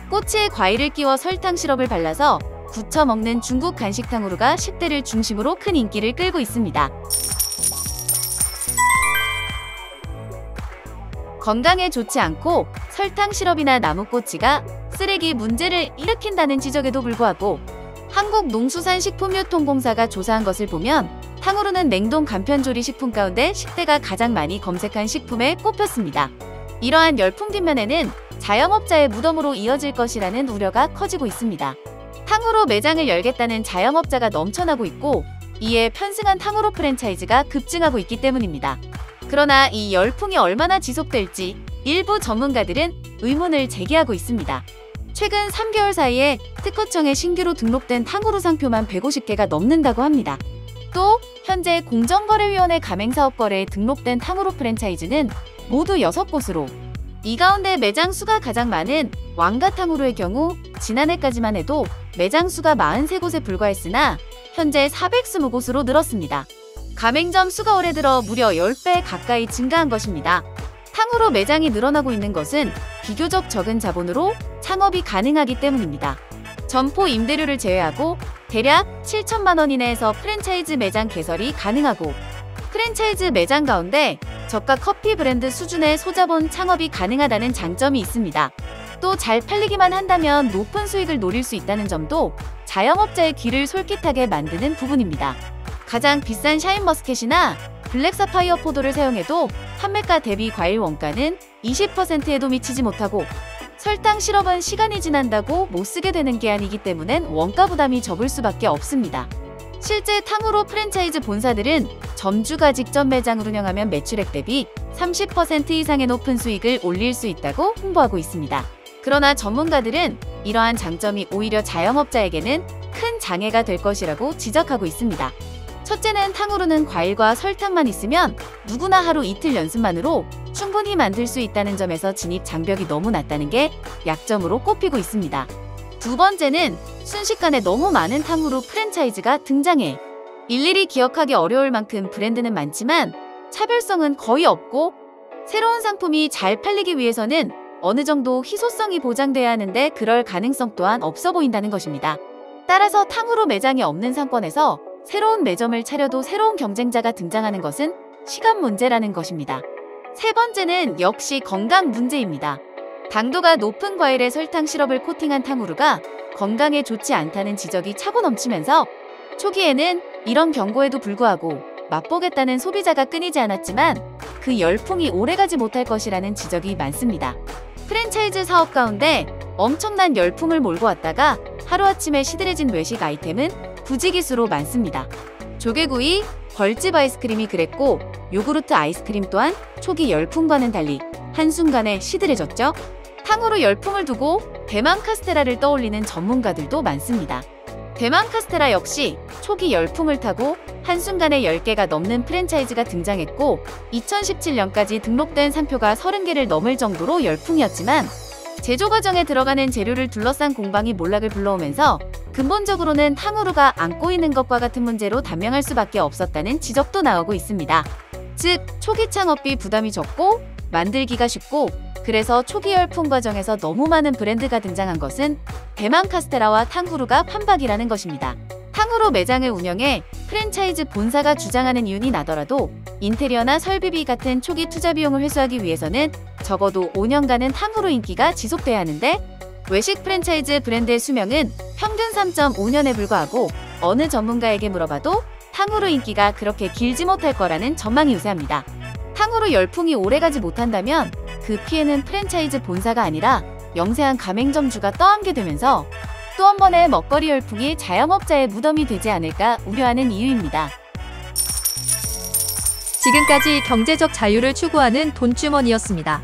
꼬치에 과일을 끼워 설탕 시럽을 발라서 부쳐 먹는 중국 간식 탕후루가 10대를 중심으로 큰 인기를 끌고 있습니다. 건강에 좋지 않고 설탕 시럽이나 나무꼬치가 쓰레기 문제를 일으킨다는 지적에도 불구하고 한국농수산식품유통공사가 조사한 것을 보면 탕후루는 냉동 간편조리 식품 가운데 10대가 가장 많이 검색한 식품에 꼽혔습니다. 이러한 열풍 뒷면에는 자영업자의 무덤으로 이어질 것이라는 우려가 커지고 있습니다. 탕후루 매장을 열겠다는 자영업자가 넘쳐나고 있고 이에 편승한 탕후루 프랜차이즈가 급증하고 있기 때문입니다. 그러나 이 열풍이 얼마나 지속될지 일부 전문가들은 의문을 제기하고 있습니다. 최근 3개월 사이에 특허청에 신규로 등록된 탕후루 상표만 150개가 넘는다고 합니다. 또 현재 공정거래위원회 가맹사업거래에 등록된 탕후루 프랜차이즈는 모두 6곳으로 이 가운데 매장 수가 가장 많은 왕가탕후루의 경우 지난해까지만 해도 매장 수가 43곳에 불과했으나 현재 420곳으로 늘었습니다. 가맹점 수가 올해 들어 무려 10배 가까이 증가한 것입니다. 탕후루 매장이 늘어나고 있는 것은 비교적 적은 자본으로 창업이 가능하기 때문입니다. 점포 임대료를 제외하고 대략 7천만 원 이내에서 프랜차이즈 매장 개설이 가능하고 프랜차이즈 매장 가운데 저가 커피 브랜드 수준의 소자본 창업이 가능하다는 장점이 있습니다. 또 잘 팔리기만 한다면 높은 수익을 노릴 수 있다는 점도 자영업자의 귀를 솔깃하게 만드는 부분입니다. 가장 비싼 샤인머스켓이나 블랙사파이어 포도를 사용해도 판매가 대비 과일 원가는 20%에도 미치지 못하고 설탕 시럽은 시간이 지난다고 못쓰게 되는 게 아니기 때문에 원가 부담이 적을 수밖에 없습니다. 실제 탕후루 프랜차이즈 본사들은 점주가 직접 매장을 운영하면 매출액 대비 30% 이상의 높은 수익을 올릴 수 있다고 홍보하고 있습니다. 그러나 전문가들은 이러한 장점이 오히려 자영업자에게는 큰 장애가 될 것이라고 지적하고 있습니다. 첫째는 탕후루는 과일과 설탕만 있으면 누구나 하루 이틀 연습만으로 충분히 만들 수 있다는 점에서 진입 장벽이 너무 낮다는 게 약점으로 꼽히고 있습니다. 두 번째는 순식간에 너무 많은 탕후루 프랜차이즈가 등장해 일일이 기억하기 어려울 만큼 브랜드는 많지만 차별성은 거의 없고 새로운 상품이 잘 팔리기 위해서는 어느 정도 희소성이 보장돼야 하는데 그럴 가능성 또한 없어 보인다는 것입니다. 따라서 탕후루 매장이 없는 상권에서 새로운 매점을 차려도 새로운 경쟁자가 등장하는 것은 시간 문제라는 것입니다. 세 번째는 역시 건강 문제입니다. 당도가 높은 과일에 설탕 시럽을 코팅한 탕후루가 건강에 좋지 않다는 지적이 차고 넘치면서 초기에는 이런 경고에도 불구하고 맛보겠다는 소비자가 끊이지 않았지만 그 열풍이 오래가지 못할 것이라는 지적이 많습니다. 프랜차이즈 사업 가운데 엄청난 열풍을 몰고 왔다가 하루아침에 시들해진 외식 아이템은 부지기수로 많습니다. 조개구이, 벌집 아이스크림이 그랬고 요구르트 아이스크림 또한 초기 열풍과는 달리 한순간에 시들해졌죠. 탕후루 열풍을 두고 대만 카스테라를 떠올리는 전문가들도 많습니다. 대만 카스테라 역시 초기 열풍을 타고 한순간에 10개가 넘는 프랜차이즈가 등장했고 2017년까지 등록된 상표가 30개를 넘을 정도로 열풍이었지만 제조 과정에 들어가는 재료를 둘러싼 공방이 몰락을 불러오면서 근본적으로는 탕후루가 안 꼬이는 것과 같은 문제로 단명할 수밖에 없었다는 지적도 나오고 있습니다. 즉 초기 창업비 부담이 적고 만들기가 쉽고 그래서 초기 열풍 과정에서 너무 많은 브랜드가 등장한 것은 대만 카스테라와 탕후루가 판박이라는 것입니다. 탕후루 매장을 운영해 프랜차이즈 본사가 주장하는 이윤이 나더라도 인테리어나 설비비 같은 초기 투자 비용을 회수하기 위해서는 적어도 5년간은 탕후루 인기가 지속돼야 하는데 외식 프랜차이즈 브랜드의 수명은 평균 3.5년에 불과하고 어느 전문가에게 물어봐도 탕후루 인기가 그렇게 길지 못할 거라는 전망이 우세합니다. 탕후루 열풍이 오래가지 못한다면 그 피해는 프랜차이즈 본사가 아니라 영세한 가맹점주가 떠안게 되면서 또 한 번의 먹거리 열풍이 자영업자의 무덤이 되지 않을까 우려하는 이유입니다. 지금까지 경제적 자유를 추구하는 돈주머니였습니다.